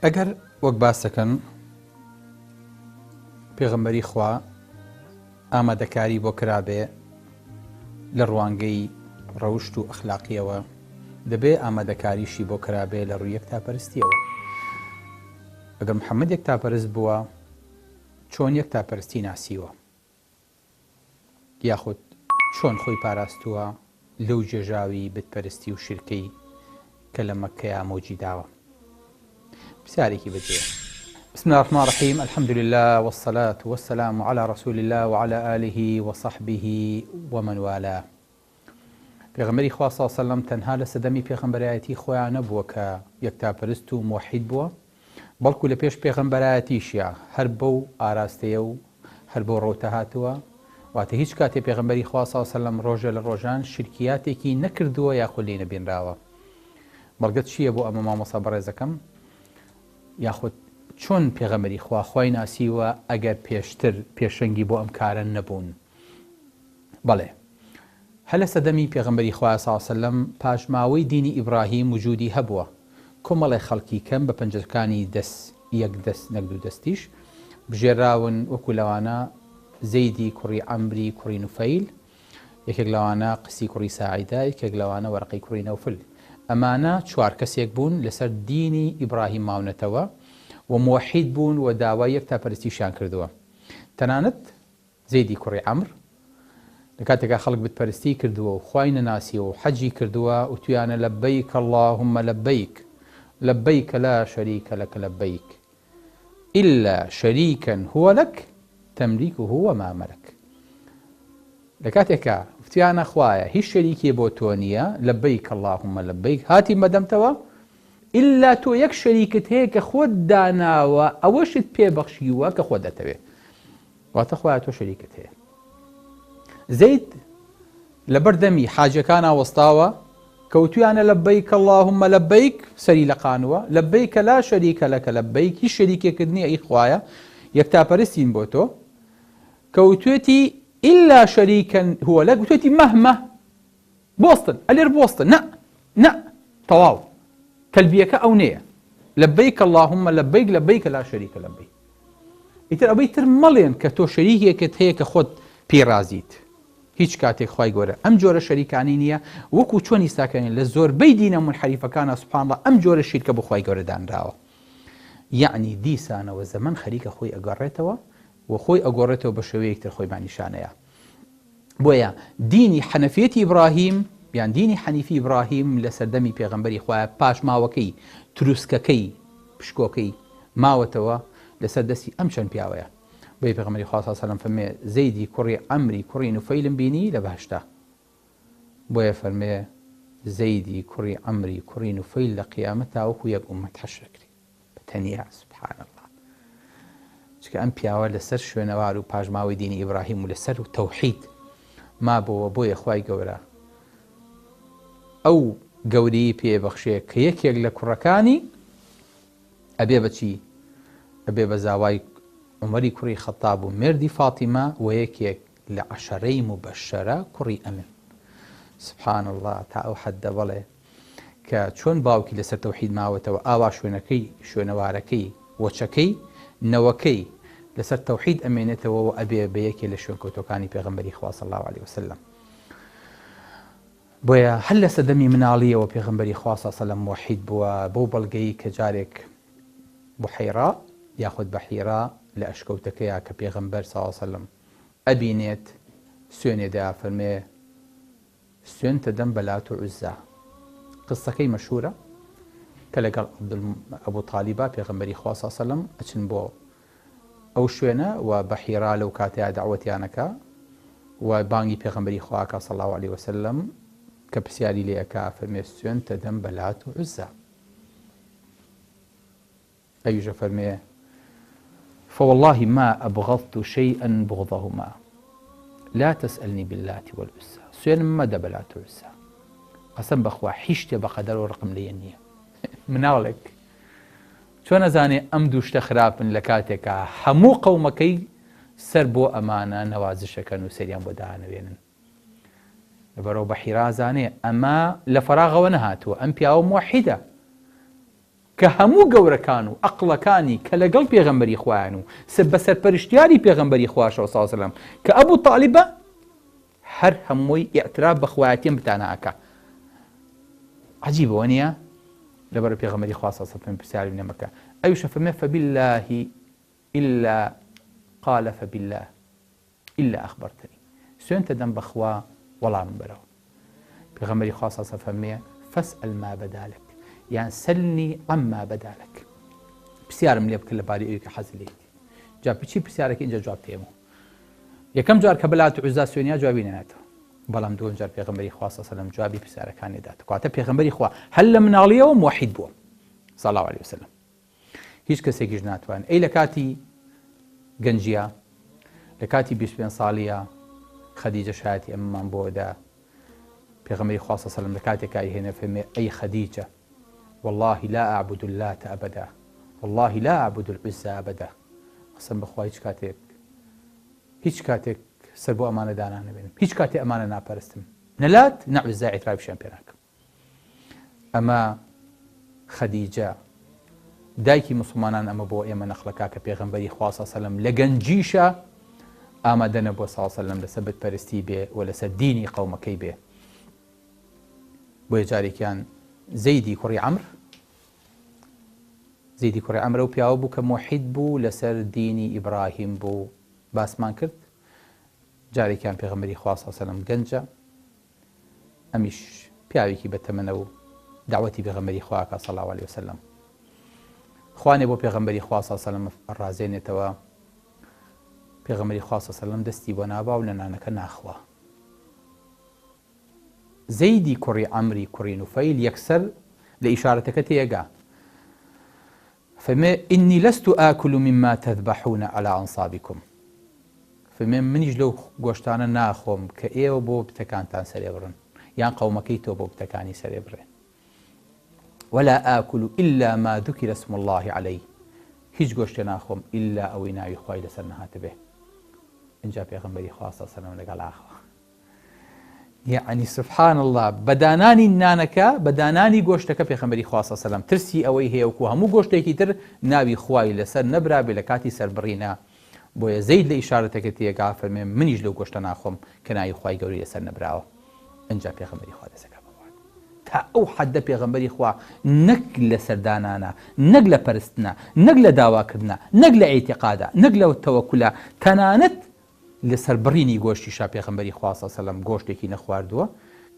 ئەگەر وەک باسەکەن پێغەمبەری خوا ئامادەکاری بۆ کرابێ لە ڕوانگەی ڕەوشت و ئەخلاقیەوە دەبێ ئامادەکاریشی بۆ کرابێ لە ڕووی یەکتاپەرستیەوە. ئەگەر محەممەد یەکتاپەرست بووە چۆن یەکتاپەرستی ناسیوە یاخود چۆن خۆی پاراستووە لەو جێژاوی بتپەرستی و شرکەی کە لە مەککەیە ئامۆجی داوە. بسیارێکی بەجێ. بسم الله الرحمن الرحيم الحمد لله والصلاة والسلام على رسول الله وعلى آله وصحبه ومن والاه. پێغەمبەری خوا صلی الله علیه و سلم تەنها لە سەدەمی پێغەمبەرایەتی خۆیان نەبووە کە یەکتاپەرست و موحید بووە، بەڵکو لە پێش پێغەمبەرایەتیشیە هەر بەو ئاراستەیە و هەر بەو ڕۆتە هاتووە. واتە هیچ کاتێ پێغەمبەری خوا صلی الله علیه و سلم ڕۆژە لە ڕۆژان شرکیاتێکی نەکردووە یاخود لێ نەبینراوە. بەڵگەت چییە بۆ ئەمە مامۆستا بەڕێزەکەم؟ یاخود چۆن پێغەمبەری خوا خۆی ناسیوە ئەگەر پێشتر پێشەنگی بۆ ئەم کارە نەبوون؟ بەڵێ، هە لە سەدەمی پێغەمبەری خوا صلی الله علیه و سلم پاشماوەی دینی ئیبراهیم وجودی هەبووە. کۆمەڵی خەڵکی کەم بە پەنجەکانی یەک دەست نەک دوو دەستیش بژێراون، وەکو لەوانە زەیدی کوڕی عەمری کوڕی نوفەیل، یەکێک لەوانە قسی کوڕی ساعیدە، یەکێک لەوانە وەرەقەی کوڕی نەوفل. ئەمانە چوار کەسێک بوون لەسەر دینی ئیبراهیم ماونەتەوە و موحید بوون و داوای یەکتاپەرستیشیان کردووە. تەنانەت زەیدی کوڕی عەمر لە کاتێکا خەڵک بتپەرستی کردووە و خوای نەناسیوە و حەجی کردووە و تویانە لەبەیک اللهم لەبەیک لەبەیک لا شەریکە لەک لەبەیک إلا شەریکەن هو لەک تەملیکه وما مەلەک. لە کاتێکا وتیانە خوایە هیچ شەریکی بۆ تۆ نییە، لەبەیک اللهم لەبەیک، هاتی مەدەمتەوە ئللا تۆ یەک شەریکت هەیە کە خۆت داناوە ئەوەشت پێبەخشیوە کە خۆت دەتەوێت، واتە خوایە تۆ شەریکت هەیە. زەید لەبەر دەمی حاجەکان ئاوەستاوە کەوتویانە لەبەیک اللهم لەبەیک، سەری لەقانوە لەبەیکە لا شەریکە لەکە لەبەیک، هیچ شەریکێکت نییە ئەی خوایە یەکتاپەرستین بۆ تۆ. کەوتوێتی إلا شەریکەن هو لەک، وتوێتی مەهمە بۆستن ئەلێر بۆستن نە تەواو تەلبیەکە ئەو نەیە، لەبەیک اللهم لەبەیک لەبەیکە لا شەریکە لەبەیک. ئیتر ئەوەی تر مەڵێن کە تۆ شەریکێکت هەیە کە خۆت پێرازیت. هیچ کاتێک خوای گەورە ئەم جۆرە شەریکانی نییە، وەکو چۆن ئیساکەنین لە زۆربەی دینە منحەریفەکانە سوبحان الله ئەم جۆرە شیرکە بۆ خوای گەورە دانراوە. یعنی دیسانەوە زەمن خەریکە خۆی ئەگەڕێتەوە و خۆی ئەگۆڕێتەوە بە شێوەیەکتر خۆی بانیشانەیە. بۆیە دینی حەنەفیەتی ئیبراهیم یان دینی حەنیفی ئیبراهیم لە سەردەمی پێغەمبەری خوایە پاشماوەکەی تروسکەکەی پشکۆکەی ماوەتەوە لەسەر دەستی ئەم چەند پیاوەیە. بۆیە پێغەمبەری خوا صلی الله علیه و سلم فەرمێ زەیدی کوڕی عەمری کوڕی نوفەیلم بینی لە بەهشتا. بۆیە فەرمێ زەیدی کوڕی عەمری کوڕی نوفەیل لە قیامەتا وەکو یەک ئومەت حەشر کری بەتەنیا. سوبحان الله. چکە ئەم پیاوە لەسەر شوێنەوار و پاژماوەی دینی ئیبراهیم و لەسەر و تەوحید مابەوە. بۆیە خوای گەورە ئەو گەورەی پێبەخشێ کە یەکێک لە کوڕەکانی ئەبێ بەچی؟ ئەبێ بە زاوای عومەری کوڕی خەتاب و مێردی فاتیمە و یەکێک لە عەشەرەی مبەششەرە کوڕی ئەمن. سبحان الله. تا ئەو حەددە بەڵێ کە چۆن باوکی لەسەر تەوحید ماوەتەوە ئاوا شوێنەکەی شوێنەوارەکەی وەچەکەی نەوەکەی لەسەر تەوحید ئەمێنێتەوە و ئەبێ بە یەکێ لە شوێنکەوتەکانی پێغەمبەری خوا صلی الله علیه و سلم. بۆیە هەر لە سەدەمی مناڵیەوە پێغەمبەری خوا صلی الله علیه و سلم موحید بووە بۆ بەڵگەی کە جارێک بوحەیرا یاخود بەحیرا لە ئەشکەوتەکەیە کە پێغەمبەر صلی الله علیه و سلم ئەبینێت سوێنێدا فەرمێ سوێنتە دەم بە لات و عوزا. قسەکەی مەشهورە کە لەگەڵ ئەبوو تالیبا پێغەمبەری خوا صلی الله علیه و سلم ئەچن بۆ ئەو شوێنە و بەحیرا لەو کاتەیە داوەتیانەکە و بانگی پێغەمبەری خواکە صلی الله علیه و سلم کە پرسیاری لێ ئەکا فەرمێ سوێنتە دەم بە لات و عوزا. ئەویژە فەرمێ فوالله ما أبغضت شيئا بغضهما لا تسألني باللات والعزى. سوێنم مەدە بە لات و عوزا، قەسەم بەخوا هیچ شتێ بە قەدەر و ڕقم لێ نییە. مناڵێک چۆن نەزانێ ئەم دوو شتە خراپن لە کاتێکە هەموو قەومەکەی سەر بۆ ئەمانە نەوازشەکەن و سەریان بۆ داهەنەوێنن. لەبەرەوە بەحیرا زانێ ئەمە لە فەراغەوە نەهاتووە، ئەم پیاوە موحیدە کە هەموو گەورەکان و عەقڵەکانی کە لەگەڵ پێغەمبەری خوایان و بەسەرپەرشتیاری پێغەمبەری خواشەوە سەڵڵەهو عەلەیهی وسەلەم کە ئەبوو تاڵیبە هەر هەمووی ئیعتراف بە خوایەتیان بتانە ئەکا. عەجیبەوە نییە؟ لەبەر پێغەمبەری خوا سەڵڵەهو عەلەیهی وسەلەم پرسیاری نەمەکە ئەویشە فەرمێ فەبیالله إلا قال فبالله إلا أخبرتني سوێن تەدەم بەخوا وەڵام بەرەوە. پێغەمبەری خوا سەڵڵەهو عەلەیهی وسەلەم فەرمێ فەسأل ما بدا لك یان سەلنی عەمما بدا لك پرسیارم لێ بکە لەبارەی ئەوەی کە حەزت لێیت. جا پچی پرسیارێکی اینجا جواب تێمەوە. یەکەم جار کە بەلات و عوزا سوێنیا جوابی نەهاتەوە، بەڵام دووەم جار پێغەمبەری خوا سەڵڵەهو عەلەیهی وسەلەم جوابی پرسیارەکانی دات. کاتە پێغەمبەری خوا هەر لە مناڵیەوە موحید بووە صلی الله علیه وسلم، هیچ کەسێکیش ناتوان ئەی لە کاتی گەنجیە لە کاتی 25 ساڵیە خەدیجە شایەتی ئەمەمان بۆدا پێغەمبەری خوا صلی الله علیه وسلم لە کاتێکا هێنا فەرمێ ئەی خەدیجە والله لا أعبد اللات أبدا والله لا أعبد العزى أبدا. قسم بخوا هیچ کاتێک سەر بۆ ئەمانە دانا نەبێنم، هیچ کاتێ ئەمانە ناپەرستم، نەلات نەعوزا ئیترافیشیان پێ ناکەم. ئەمە خەدیجە دایکی مسلمانان ئەمە بۆ ئێمە نەخڵەکە کە پێغەمبەری خوا صلی الله علیه وسلم لە گەنجیشە ئامادە نەبووە صلی الله علیه وسلم لەسەر بتپەرستی بێ و لەسەر دینی قەومەکەی بێ. بۆیە جارێکیان زەیدی کوڕی عەمر و پیاوە بوو کە موحید بوو لەسەر دینی ئیبراهیم بوو باسمان کرد. جارێکیان پێغەمبەری خوا صلی الله علیه وسلم گەنجە، ئەمیش پیاوێکی بەتەمەنە و داوەتی پێغەمبەری خوا کە صلی الله علیه وسلم خوانێ بۆ پێغەمبەری خوا صلی الله علیه وسلم ڕازێنێتەوە. پێغەمبەری خوا صلی الله علیه وسلم دەستی بۆ نابا و لە نانەکە ناخوا. زەیدی کوڕی عەمری کوڕی نوفەیل یەکسەر لە ئیشارەتەکە تێگا فەرمێ ئینی لەست ئاکل مما تذبحون على أنصابكم فەرمێ منیش لەو گۆشتانە ناخۆم کە ئێوە بۆ بتەکانتان سەرێ بڕن یان قەومەکەی تۆ بۆ بتەکانی سەرێ بڕێن. ولا آكل إلا ما ذكر اسم الله عليه هیچ گۆشتێ ناخۆم ئیلا ئەوەی ناوی خوای لەسەر نەهاتە بێ. اینجا پێغەمبەری خوا صلی الله علیه وسلم لەگەڵ ئاخەوە. یعنی سبحان الله بەدانانی نانەکە بەدانانی گۆشتەکە پێغەمبەری خوا صلی الله علیه وسلم ترسی ئەوەی هەیە وەکو هەموو گۆشتێکی تر ناوی خوای لەسەر نەبرا بێ لە کاتی سەربڕینە. بۆیە زەید لە ئیشارەتەکە تێگا فەرمێ منیش لەو گۆشتە ناخۆم کە ناوی خوای گەورەی لەسەر نەبراوە. اینجا پێغەمبەری خوا دەسەکە بەوان تا ئەو حەدە پێغەمبەری خوا نەک لە سەردانانە نەک لە پەرستنە نەک لە داواکردنە نەک لە ئیعتیقادە نەک لە تەوەکولە تەنانەت لەسەر بڕینی گۆشتیشا پێغەمبەری خوا صلی الله علیه وسلم گۆشتێکی نەخواردووە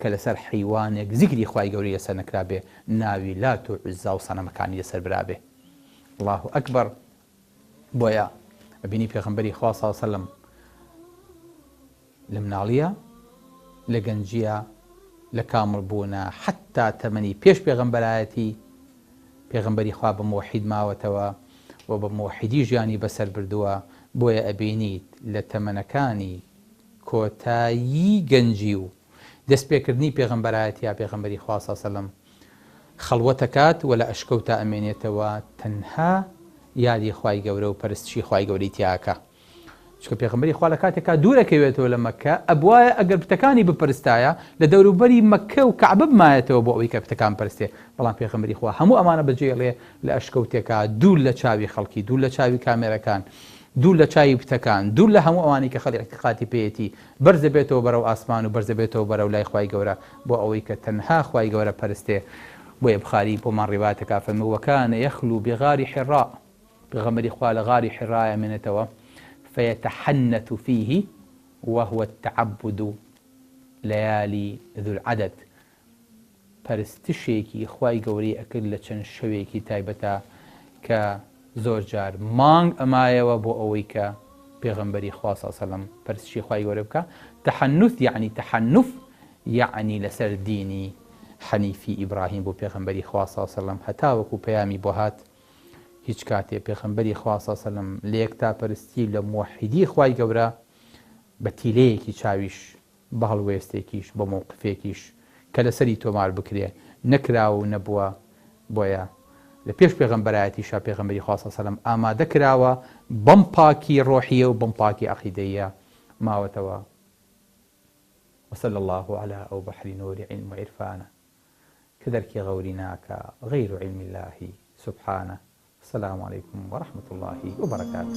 کە لەسەر حیوانێک زیکری خوای گەورەی لەسەر نەکرابێ ناوی لات و عوزا و سەنەمەکانی لەسەر برابێ. الله ئەکبەر. بۆیە ئەبینی پێغەمبەری خوا صلی الله علیه وسلم لە مناڵیە لە گەنجیە لە کامڵبوونە حتا تەمەنی پێش پێغەمبەرایەتی پێغەمبەری خوا بە موحید ماوەتەوە و بە موحیدی ژیانی بەسەر بردووە. بۆیە ئەبینیت لە تەمەنەکانی کۆتایی گەنجی و دەستپێکردنی پێغەمبەرایەتی یا پێغەمبەری خوا صلی الله علیه وسلم خەڵوەتەکات و لە ئەشکەوتا ئەمێنێتەوە تەنها یادی خوای گەورە و پەرستشی خوای گەورەی تیاکە. چکە پێغەمبەری خوا لە کاتێکا دوورەکەوێتەوە لە مەککە ئەبوایە ئەگەر پتەکانی بپەرستایە لە دەوروبەری مەککە و کەعبە بمایەتەوە بۆ ئەوەی کە پتەکان پەرستێ. بەڵام پێغەمبەری خوا هەموو ئەمانە بەجێڵێ لە ئەشکەوتێکا دوور لە چاوی خەڵکی دوور لە چاوی کامێرەکان دوور لە چاوی پتەکان دوور لە هەموو ئەوانەی کە خەڵک اعتقادی پێیەتی بەرزە بێتەوە بەرەو ئاسمان و بەرزە بێتەوە بەرەو لای خوای گەورە بۆ ئەوەی کە تەنها خوای گەورە پەرستێ. بۆیە بخاری بۆمان ڕیواتەکە فەرمێ وەکانە یەخلو بغاری حیڕا پێغەمبەری خوا لە غاری حیڕایە مێنێتەوە فيتحنث فيه وهو التعبد ليالي ذو العدد پەرستشێکی خوای گەورەی ئەکرد لە چەند شەوێکی تایبەتە کە زۆر جار مانگ ئەمایەوە بۆ ئەوەی کە پێغەمبەری خوا صلی الله علیه وسلم پەرستشی خوای گەورە بکە. تحنث یعنی تحنف یعنی لەسەر دینی حەنیفی ئیبراهیم بۆ پێغەمبەری خوا صلی الله علیه وسلم هەتا وەکو پەیامی بۆ هات هیچ کاتێ پێغەمبەری خوا صلی الله علیه وسلم لە یەکتا پەرستی لە موحیدی خوای گەورە بە تیلەیەکی چاویش بە هەڵوێستێکیش بە مووقفێکیش کە لەسەری تۆمار بکرێ نەکراوە و نەبووە. بۆیە لە پێش پێغەمبەرایەتیشا پێغەمبەری خوا صلی الله علیه وسلم ئامادە کراوە بەم پاکی ڕۆحیە و بەم پاکی عەقیدەیە ماوەتەوە. وصلى الله على أو بحر نور علم وعرفانه كدرك غوري ناكا غير علم الله سبحانه. السلام عليكم ورحمة الله وبركاته.